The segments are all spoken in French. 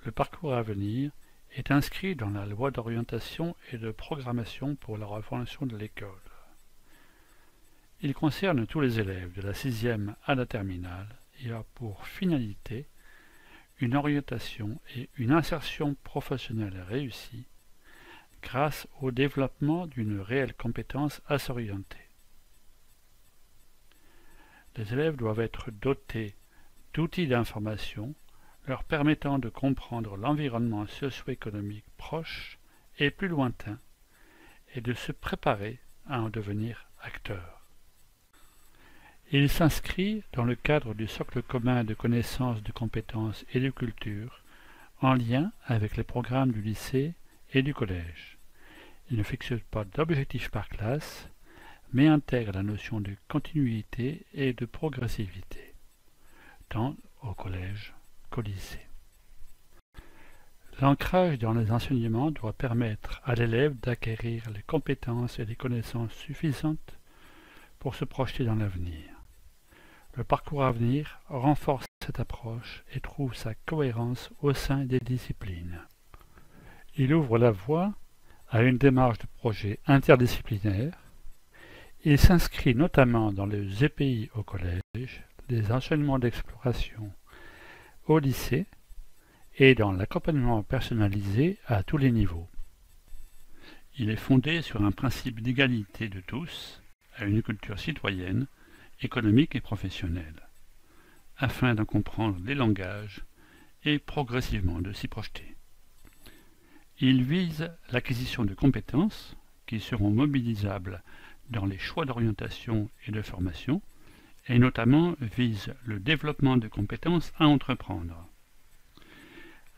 Le parcours à venir est inscrit dans la loi d'orientation et de programmation pour la refondation de l'école. Il concerne tous les élèves de la 6e à la terminale et a pour finalité une orientation et une insertion professionnelle réussie grâce au développement d'une réelle compétence à s'orienter. Les élèves doivent être dotés d'outils d'information leur permettant de comprendre l'environnement socio-économique proche et plus lointain et de se préparer à en devenir acteurs. Il s'inscrit dans le cadre du socle commun de connaissances, de compétences et de culture en lien avec les programmes du lycée et du collège. Il ne fixe pas d'objectifs par classe, mais intègre la notion de continuité et de progressivité, tant au collège qu'au lycée. L'ancrage dans les enseignements doit permettre à l'élève d'acquérir les compétences et les connaissances suffisantes pour se projeter dans l'avenir. Le parcours à venir renforce cette approche et trouve sa cohérence au sein des disciplines. Il ouvre la voie à une démarche de projet interdisciplinaire. Il s'inscrit notamment dans les EPI au collège, les enseignements d'exploration au lycée et dans l'accompagnement personnalisé à tous les niveaux. Il est fondé sur un principe d'égalité de tous à une culture citoyenne, économique et professionnelle, afin d'en comprendre les langages et progressivement de s'y projeter. Il vise l'acquisition de compétences qui seront mobilisables dans les choix d'orientation et de formation, et notamment vise le développement de compétences à entreprendre.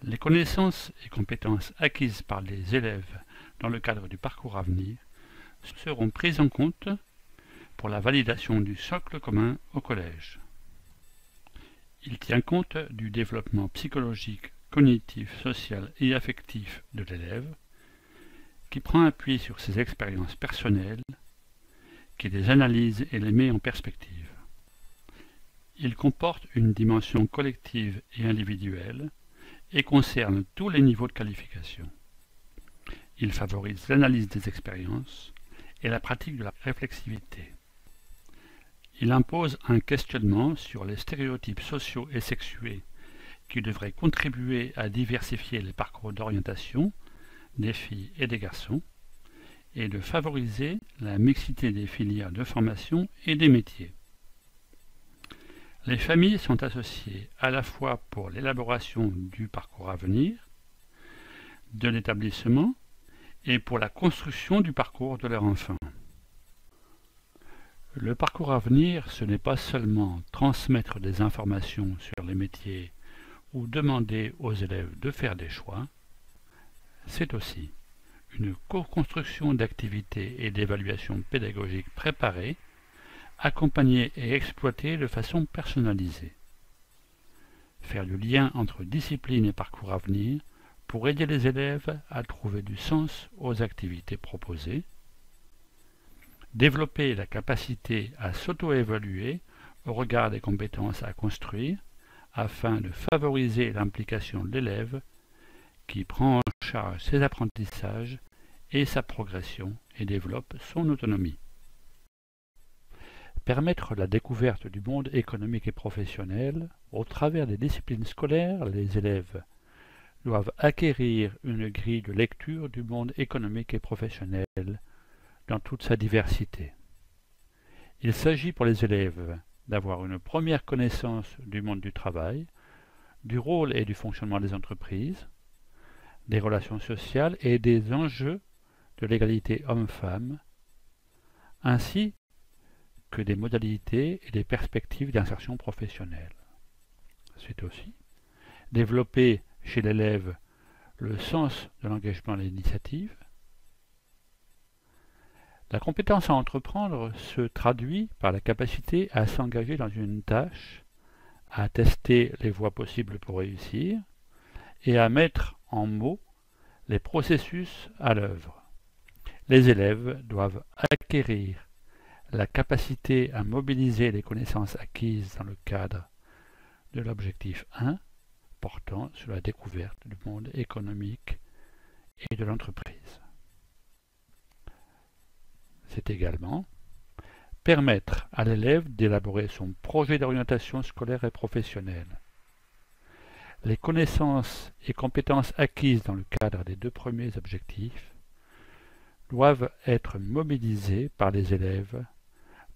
Les connaissances et compétences acquises par les élèves dans le cadre du parcours à venir seront prises en compte pour la validation du socle commun au collège. Il tient compte du développement psychologique, cognitif, social et affectif de l'élève, qui prend appui sur ses expériences personnelles, qui les analyse et les met en perspective. Il comporte une dimension collective et individuelle et concerne tous les niveaux de qualification. Il favorise l'analyse des expériences et la pratique de la réflexivité. Il impose un questionnement sur les stéréotypes sociaux et sexués qui devraient contribuer à diversifier les parcours d'orientation des filles et des garçons et de favoriser la mixité des filières de formation et des métiers. Les familles sont associées à la fois pour l'élaboration du parcours à venir, de l'établissement et pour la construction du parcours de leur enfant. Le parcours à venir, ce n'est pas seulement transmettre des informations sur les métiers ou demander aux élèves de faire des choix, c'est aussi une co-construction d'activités et d'évaluations pédagogiques préparées, accompagnées et exploitées de façon personnalisée. Faire le lien entre discipline et parcours à venir pour aider les élèves à trouver du sens aux activités proposées, développer la capacité à s'auto-évaluer au regard des compétences à construire afin de favoriser l'implication de l'élève qui prend en charge ses apprentissages et sa progression et développe son autonomie. Permettre la découverte du monde économique et professionnel au travers des disciplines scolaires, les élèves doivent acquérir une grille de lecture du monde économique et professionnel dans toute sa diversité. Il s'agit pour les élèves d'avoir une première connaissance du monde du travail, du rôle et du fonctionnement des entreprises, des relations sociales et des enjeux de l'égalité homme-femme, ainsi que des modalités et des perspectives d'insertion professionnelle. C'est aussi développer chez l'élève le sens de l'engagement et l'initiative. La compétence à entreprendre se traduit par la capacité à s'engager dans une tâche, à tester les voies possibles pour réussir et à mettre en mots les processus à l'œuvre. Les élèves doivent acquérir la capacité à mobiliser les connaissances acquises dans le cadre de l'objectif 1 portant sur la découverte du monde économique et de l'entreprise. C'est également permettre à l'élève d'élaborer son projet d'orientation scolaire et professionnelle. Les connaissances et compétences acquises dans le cadre des 2 premiers objectifs doivent être mobilisées par les élèves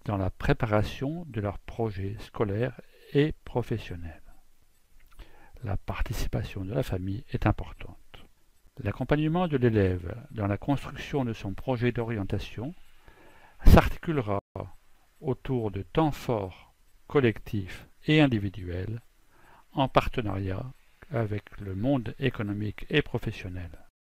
dans la préparation de leurs projets scolaires et professionnels. La participation de la famille est importante. L'accompagnement de l'élève dans la construction de son projet d'orientation s'articulera autour de temps forts collectifs et individuels en partenariat avec le monde économique et professionnel.